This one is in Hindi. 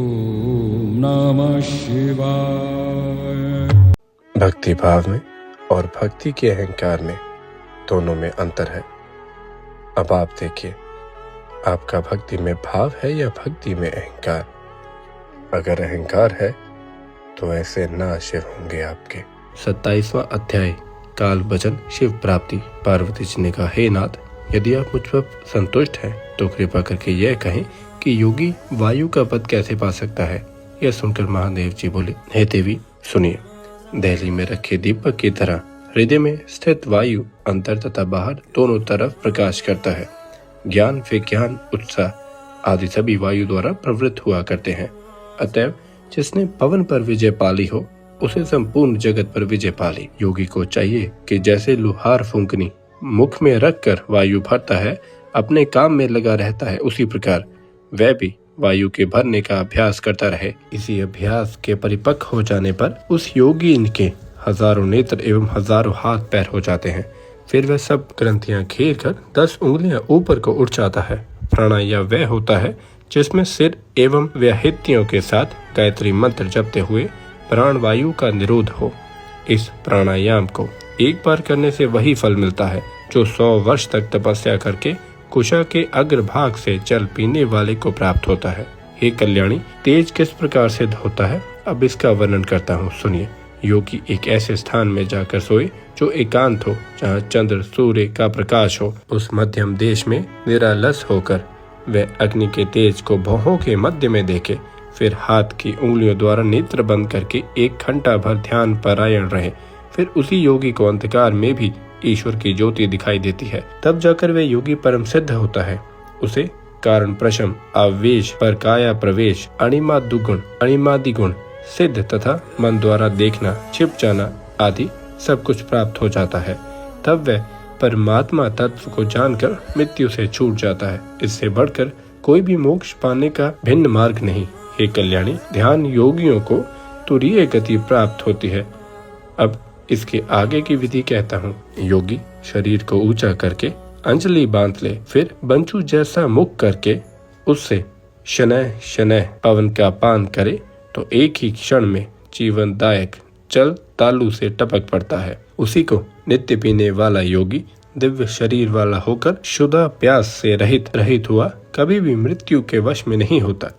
ओम नमः शिवाय। भक्ति भाव में और भक्ति के अहंकार में दोनों में अंतर है। अब आप देखिए, आपका भक्ति में भाव है या भक्ति में अहंकार। अगर अहंकार है तो ऐसे नाशिव होंगे आपके। 27वां अध्याय काल भजन शिव प्राप्ति। पार्वती जी ने कहा, हे नाथ, यदि आप मुझ पर संतुष्ट हैं तो कृपा करके यह कहें कि योगी वायु का पद कैसे पा सकता है। यह सुनकर महादेव जी बोले, हे देवी सुनिए, दहली में रखे दीपक की तरह हृदय में स्थित वायु अंतर तथा बाहर दोनों तरफ प्रकाश करता है। ज्ञान, विज्ञान, उत्साह आदि सभी वायु द्वारा प्रवृत्त हुआ करते हैं। अतएव जिसने पवन पर विजय पाली हो उसे संपूर्ण जगत पर विजय पाली। योगी को चाहिए कि जैसे लुहार फूंकनी मुख में रखकर वायु भरता है, अपने काम में लगा रहता है, उसी प्रकार वह भी वायु के भरने का अभ्यास करता रहे। इसी अभ्यास के परिपक्व हो जाने पर उस योगी इनके हजारों नेत्र एवं हजारों हाथ पैर हो जाते हैं। फिर वह सब ग्रंथियां घेर कर 10 उंगलियां ऊपर को उठ जाता है। प्राणायाम वह होता है जिसमें सिर एवं व्याहृतियों के साथ गायत्री मंत्र जपते हुए प्राण वायु का निरोध हो। इस प्राणायाम को एक बार करने से वही फल मिलता है जो 100 वर्ष तक तपस्या करके कुशा के अग्रभाग से जल पीने वाले को प्राप्त होता है। हे कल्याणी, तेज किस प्रकार सिद्ध होता है, अब इसका वर्णन करता हूँ, सुनिए। योगी एक ऐसे स्थान में जाकर सोए जो एकांत हो, जहाँ चंद्र सूर्य का प्रकाश हो। उस मध्यम देश में निरालस होकर वह अग्नि के तेज को भौहों के मध्य में देखे। फिर हाथ की उंगलियों द्वारा नेत्र बंद करके 1 घंटा भर ध्यान परायण रहे। फिर उसी योगी को अंधकार में भी ईश्वर की ज्योति दिखाई देती है। तब जाकर वह योगी परम सिद्ध होता है। उसे कारण प्रशम, आवेश, पर काया प्रवेश, अणिमा दुगुण, अणिमादि गुण, सिद्ध तथा मन द्वारा देखना, छिप जाना आदि सब कुछ प्राप्त हो जाता है। तब वह परमात्मा तत्व को जानकर मृत्यु से छूट जाता है। इससे बढ़कर कोई भी मोक्ष पाने का भिन्न मार्ग नहीं। हे कल्याणी, ध्यान योगियों को तुरीय गति प्राप्त होती है। अब इसके आगे की विधि कहता हूँ। योगी शरीर को ऊंचा करके अंजलि बांध ले, फिर बंचू जैसा मुख करके उससे शनैः शनैः पवन का पान करे तो एक ही क्षण में जीवनदायक जल तालू से टपक पड़ता है। उसी को नित्य पीने वाला योगी दिव्य शरीर वाला होकर शुद्ध प्यास से रहित हुआ कभी भी मृत्यु के वश में नहीं होता।